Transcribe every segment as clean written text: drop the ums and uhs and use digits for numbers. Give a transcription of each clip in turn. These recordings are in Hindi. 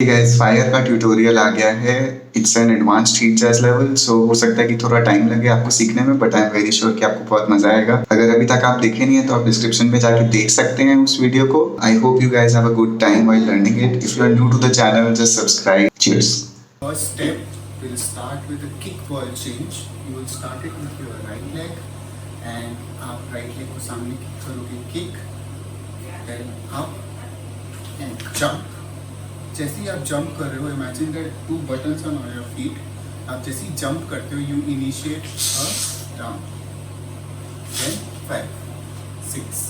गाइस फायर का ट्यूटोरियल आ गया है। It's an advanced heat jazz level, so हो सकता है कि थोड़ा टाइम लगे आपको सीखने में, but I am very sure कि आपको बहुत मजा आएगा। अगर अभी तक आप देखे नहीं है तो आप डिस्क्रिप्शन में जाके देख सकते हैं उस वीडियो को। I hope you guys have a good time while learning it. If you are new to the channel just subscribe. Cheers. First step will start with a kick ball change. You will start it with your right leg and आप right leg को सामने kick करोगे, kick, then up and jump. जैसे ही आप jump कर रहे हो, imagine that two buttons are on your feet. आप जैसे ही jump करते हो, you initiate a down. Then 5, 6,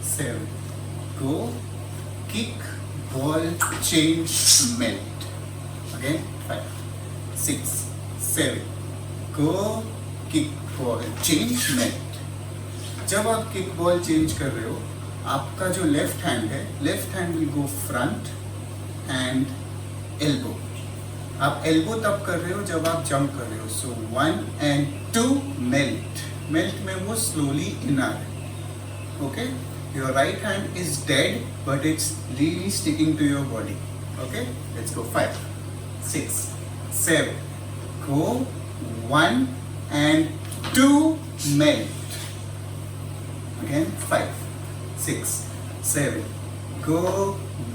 7, go, kick, ball, change, melt. Again 5, 6, 7, go, kick, ball, change, melt. जब आप किक बॉल चेंज कर रहे हो, आपका जो लेफ्ट हैंड है, left hand will go front end elbow. आप एल्बो तब कर रहे हो जब आप जंप कर रहे हो। सो 1 and 2 मेल्ट। मेल्ट में वो स्लोली इन आ रहे हैं। Okay, your right hand is dead but it's really sticking to your body. Okay, let's go 5, 6, 7, go, 1 and 2 melt. Again 5, 6, 7, go,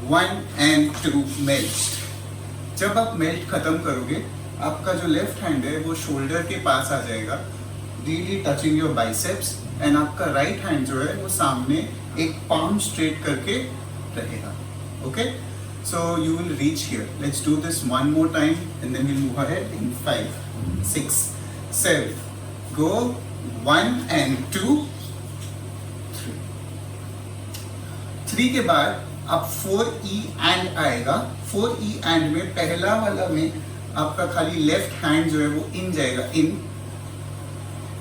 1 and 2 melt. जब आप मेल्ट खत्म करोगे, आपका जो लेफ्ट हैंड है वो शोल्डर के पास आ जाएगा, really touching your biceps, and आपका राइट हैंड जो है वो सामने एक पाम स्ट्रेट करके रहेगा। Okay, so you will reach here. Let's do this one more time and then we'll move ahead in 5, 6, 7, go, 1 and 2, 3. 3 के बाद अब 4E and आएगा। 4E and में पहला वाला में आपका खाली लेफ्ट हैंड जो है वो इन जाएगा, इन।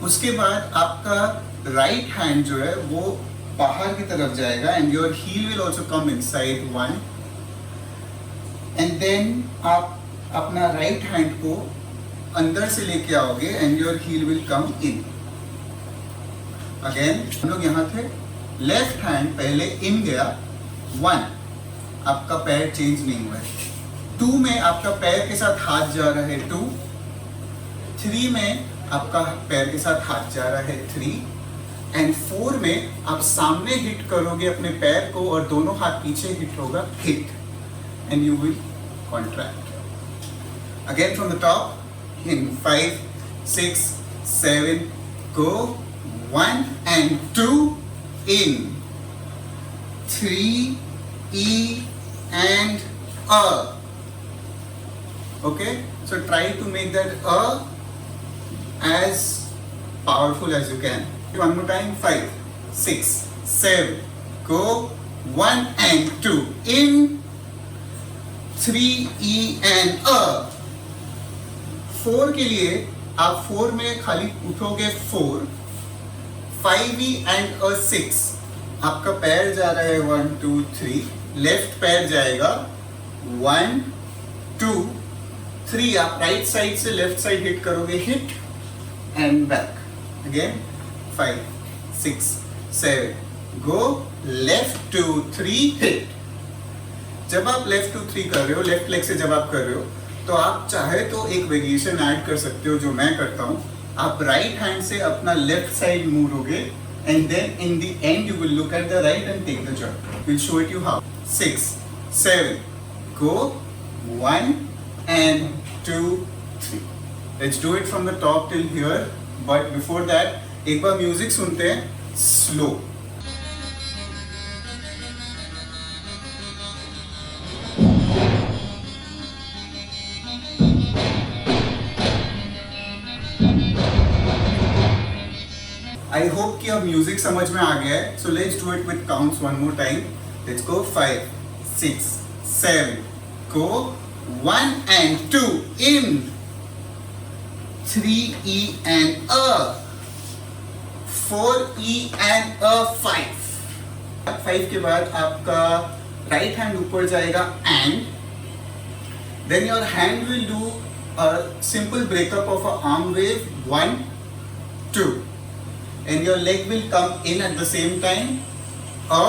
उसके बाद आपका राइट हैंड जो है वो बाहर की तरफ जाएगा and your heel will also come inside 1. And then आप अपना राइट हैंड को अंदर से लेके आओगे and your heel will come in. Again हम लोग यहाँ थे, लेफ्ट हैंड पहले इन गया, 1, आपका पैर चेंज नहीं हुआ है। 2 में आपका पैर के साथ हाथ जा रहा है, 2। 3 में आपका पैर के साथ हाथ जा रहा है, 3। एंड 4 में आप सामने हिट करोगे अपने पैर को और दोनों हाथ पीछे हिट होगा, hit, and you will contract. Again from the top in 5, 6, 7, go, 1 and 2 in, 3 E and A. Okay, so try to make that A as powerful as you can. One more time, 5, 6, 7, go, 1 and 2 in, 3E and A. 4 के लिए आप 4 में खाली उठोगे 4, 5E and a 6, आपका पैर जा रहा है 1, 2, 3, लेफ्ट पैर जाएगा 1, 2, 3, आप राइट साइड से लेफ्ट साइड हिट करोगे, hit and back. Again 5, 6, 7, go, left 2, 3, hit. जब आप लेफ्ट 2, 3 कर रहे हो, लेफ्ट लेग से जब आप कर रहे हो, तो आप चाहे तो एक वेरिएशन ऐड कर सकते हो जो मैं करता हूँ। आप राइट हैंड से अपना लेफ्ट साइड मोड़ोगे and then in the end you will look at the right and take the jump. Will show it you how. 6, 7, go, 1 and 2, 3. Let's do it from the top till here, but before that एक बार म्यूजिक सुनते हैं स्लो। आई होप कि अब म्यूजिक समझ में आ गया है। सो let's do it with counts one more time. Let's go 5, 6, 7, go, 1 and 2 in, 3E and A, 4E and A 5. 5 के बाद आपका राइट हैंड ऊपर जाएगा and then your hand will do a simple breakup of a arm wave 1, 2. And your leg will come in at the same time, a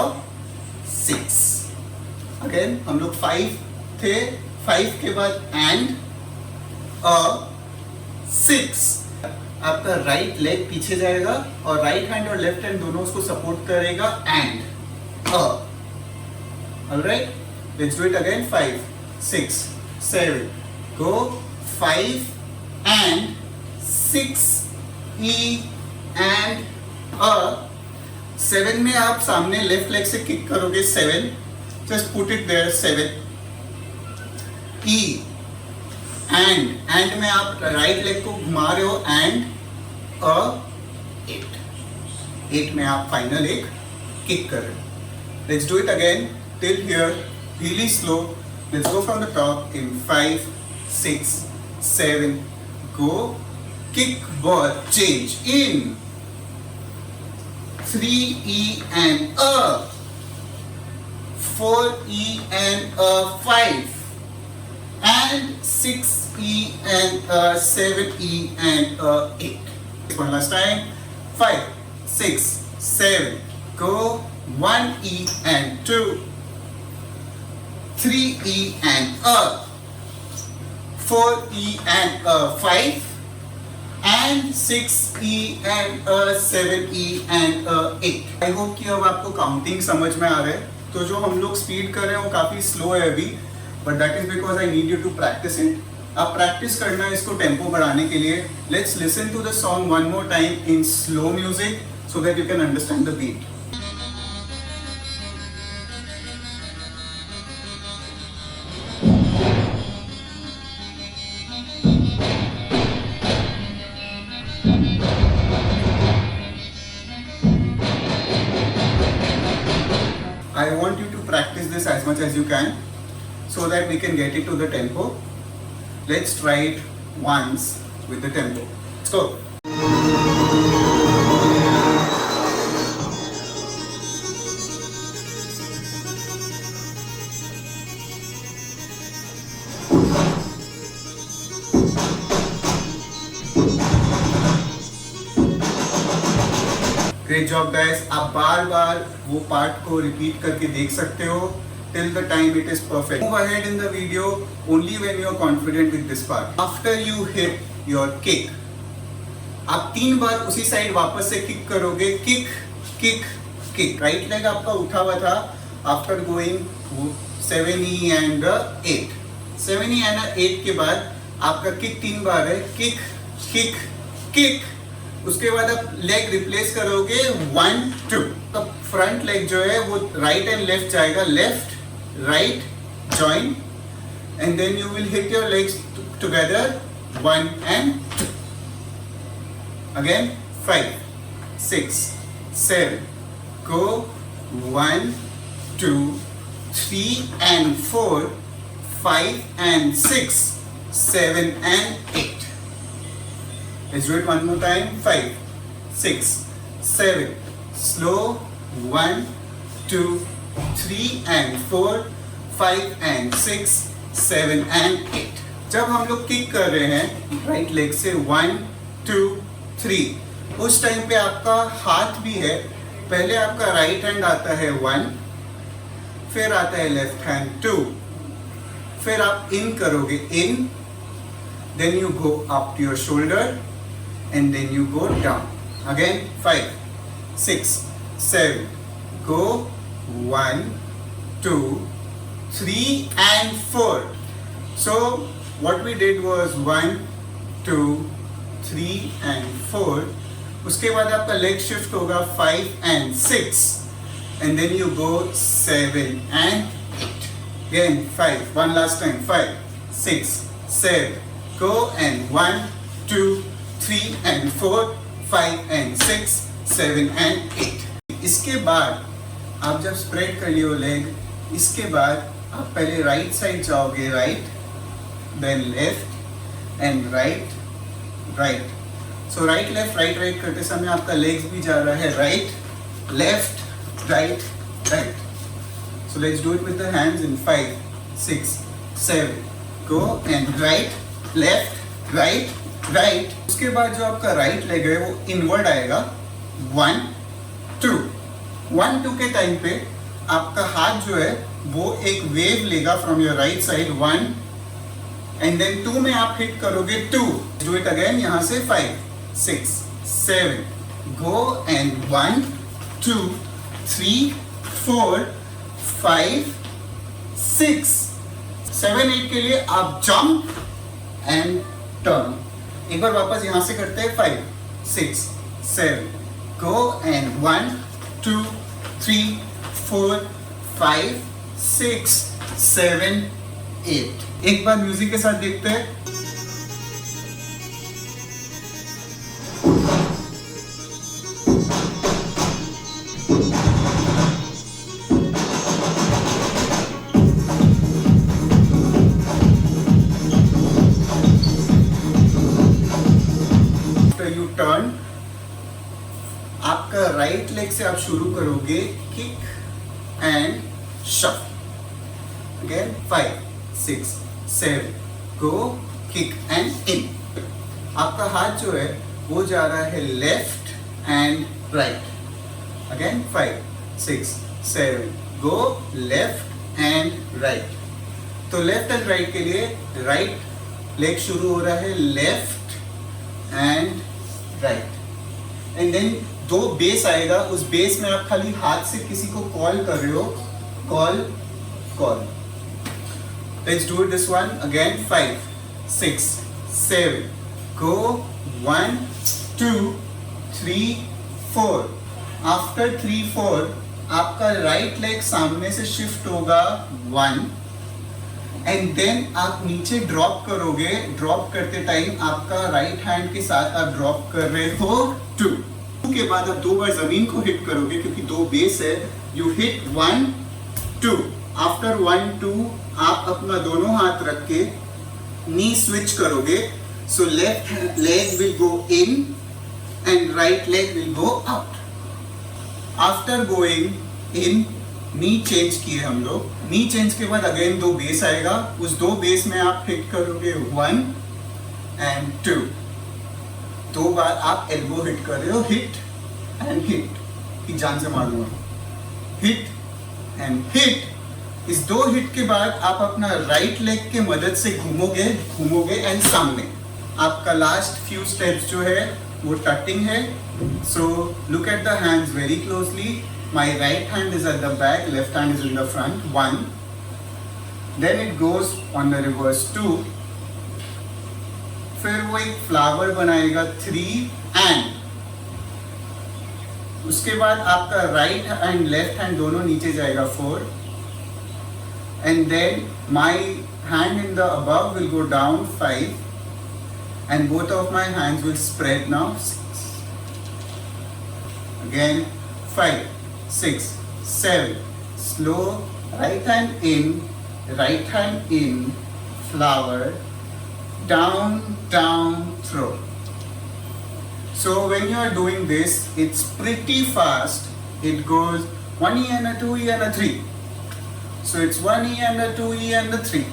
6. Again हम लोग 5 थे, 5 के बाद एंड अ 6। आपका राइट लेग पीछे जाएगा और राइट हैंड और लेफ्ट हैंड दोनों उसको सपोर्ट करेगा and a. Alright, let's do it again. 5 6 7 go 5 and 6 E and अ। 7 में आप सामने लेफ्ट लेग से किक करोगे 7, जस्ट पुट इट देयर 7 ई एंड में आप राइट लेग को घुमा रहे हो एंड अ 8 में आप फाइनल एक किक कर रहे हो। Let's do it again till here, really slow. Let's go from the top in 5 6 7 go kick ball change in 3E and a 4E and a 5 and 6E and a 7E and a 8. One last time. 5 6 7 go 1E and 2 3E and a 4E and a 5 and 6E and a 7E and a 8. I hope कि अब आपको काउंटिंग समझ में आ रहा है। तो जो हम लोग स्पीड कर रहे हैं वो काफ़ी स्लो है अभी, but that is because I need you to practise it. आप प्रैक्टिस करना है इसको टेम्पो बढ़ाने के लिए। Let's listen to the song one more time in slow music so that you can understand the beat. I want you to practice this as much as you can so that we can get it to the tempo. Let's try it once with the tempo. Let's go. Great job guys. आप बार बार वो पार्ट को रिपीट करके देख सकते हो till the time it is perfect. Move ahead in the video only when you are confident with this part. After you hit your kick, आप 3 बार उसी साइड वापस से किक करोगे। Kick kick kick. Right leg आपका उठा हुआ था after going 7E and 8। 7E and 8 के बाद आपका किक 3 बार है। Kick kick kick. उसके बाद आप लेग रिप्लेस करोगे 1 2। तो फ्रंट लेग जो है वो राइट एंड लेफ्ट जाएगा, left right join, and then you will hit your legs together 1 and 2। अगेन 5 6 7 go 1 2 3 and 4 5 and 6 7 and 8। Let's do it one more time. 5 6 7 slow 1 2 3 and 4 5 and 6 7 and 8। जब हम लोग किक कर रहे हैं राइट लेग से 1 2 3, उस टाइम पे आपका हाथ भी है। पहले आपका राइट हैंड आता है 1, फिर आता है लेफ्ट हैंड 2, फिर आप इन करोगे in, then you go up to your shoulder and then you go down. Again 5 6 7 go 1 2 3 and 4. So what we did was 1 2 3 and 4. उसके बाद आपका लेग शिफ्ट होगा 5 and 6 and then you go 7 and 8. Again 5, one last time, 5 6 7 go and 1 2 3 and 4 5 and 6 7 and 8। इसके बाद आप जब स्प्रेड कर लियो लेग, इसके बाद आप पहले राइट साइड जाओगे, right then left and right right. So right left right right करते समय आपका लेग्स भी जा रहा है right left right right. So let's do it with the hands in 5 6 7 go and right left right right. उसके बाद जो आपका राइट लेग है वो इनवर्ड आएगा 1 2 1 2 के टाइम पे आपका हाथ जो है वो एक वेव लेगा from your right side 1 and then 2 में आप हिट करोगे 2. डू इट अगेन यहाँ से 5, 6, 7. गो एंड 1, 2, 3, 4, 5, 6, 7, 8 के लिए आप जंप एंड टर्न. एक बार वापस यहाँ से करते हैं 5, 6, 7. Go and 1, 2, 3, 4, 5, 6, 7, 8. एक बार म्यूजिक के साथ देखते हैं. You turn. आपका राइट लेग से आप शुरू करोगे kick and shuffle. Again 5, 6, 7. Go kick and in. आपका हाथ जो है वो जा रहा है left and right. Again 5, 6, 7. Go left and right. तो लेफ्ट एंड राइट के लिए राइट लेग शुरू हो रहा है left and right. And then 2 base आएगा. उस बेस में आप खाली हाथ से किसी को कॉल कर रहे हो. Call call. Let's do it this one again. 5, 6, 7. Go 1, 2, 3, 4. After 3, 4, आपका राइट लेग सामने से शिफ्ट होगा 1. एंड देन आप नीचे ड्रॉप करोगे. ड्रॉप करते टाइम आपका राइट हैंड के साथ आप ड्रॉप कर रहे हो 2. के बाद आप 2 बार जमीन को हिट करोगे क्योंकि 2 बेस है. You hit 1, 2. आफ्टर 1, 2 आप अपना दोनों हाथ रख के नी स्विच करोगे. So left leg will go in and right leg will go out. After going in knee change किए हम लोग. नी चेंज के बाद अगेन 2 बेस आएगा. उस 2 बेस में आप हिट करोगे 1 एंड 2. 2 बार आप एल्बो हिट कर रहे हो. हिट एंड हिट की जान से मारूंगा. Hit and hit. इस 2 हिट के बाद आप अपना राइट लेग के मदद से घूमोगे एंड सामने. आपका लास्ट फ्यू स्टेप्स जो है वो टटिंग है. So look at the hands very closely. My right hand is at the back, left hand is in the front. 1. Then it goes on the reverse 2. फिर वो एक फ्लावर बनाएगा 3 एंड उसके बाद आपका राइट एंड लेफ्ट हैंड दोनों नीचे जाएगा 4. And then my hand in the above will go down 5 and both of my hands will spread now 6. Again 5, 6, 7. Slow. Right hand in, flower, down, down, throw. So when you are doing this, it's pretty fast. It goes 1E and a 2E and a 3. So it's 1E and a 2E and a 3.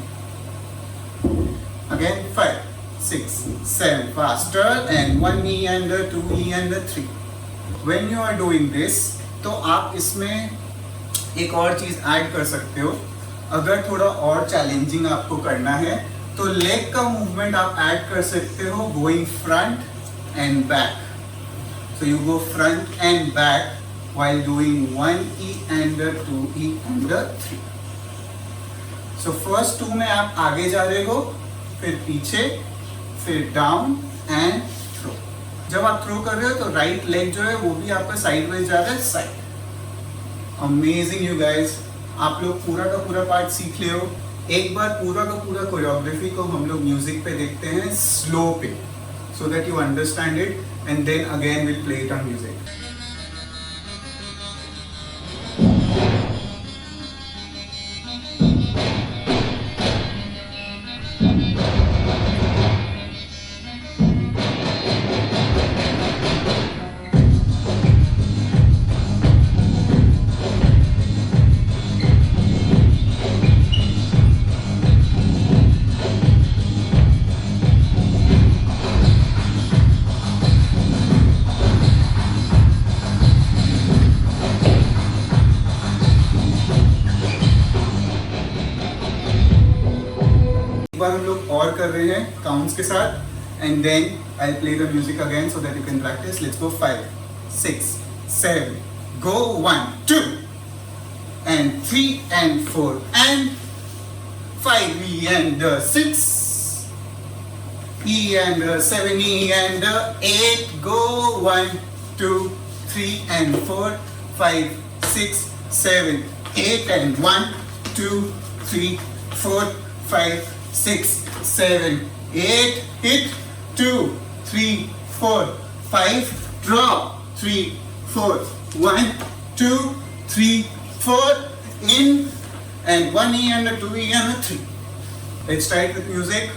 Again 5, 6, 7. Faster and 1E and a 2E and a 3. When you are doing this, तो आप इसमें एक और चीज़ ऐड कर सकते हो. अगर थोड़ा और चैलेंजिंग आपको करना है तो लेग का मूवमेंट आप ऐड कर सकते हो. Going front end back. So you go front and back while doing 1E and a 2E and a 3. So first 2 में आप आगे जा रहे हो, फिर पीछे, फिर डाउन एंड थ्रो. जब आप थ्रो कर रहे हो तो राइट लेग जो है वो भी आपका साइड वाइज जा रहा है साइड. Amazing you guys. आप लोग पूरा का पूरा पार्ट सीख ले हो. एक बार पूरा का पूरा कोरियोग्राफी को हम लोग म्यूजिक पे देखते हैं स्लो पे, so that you understand it, and then again we'll play it on music. लोग और कर रहे हैं काउंट्स के साथ and then I play the music again so that you can practise. Let's go 5 6 7 go 1 2 and 3 and 4 and 5 E and 6 E and 7 E and 8 go 1 2 3 and 4 5 6 7 8 and 1 2 3 4 5 6 7 8 hit 2 3 4 5 drop 3 4 1 2 3 4 in and 1 E and a 2 E and a 3. Let's try it with music.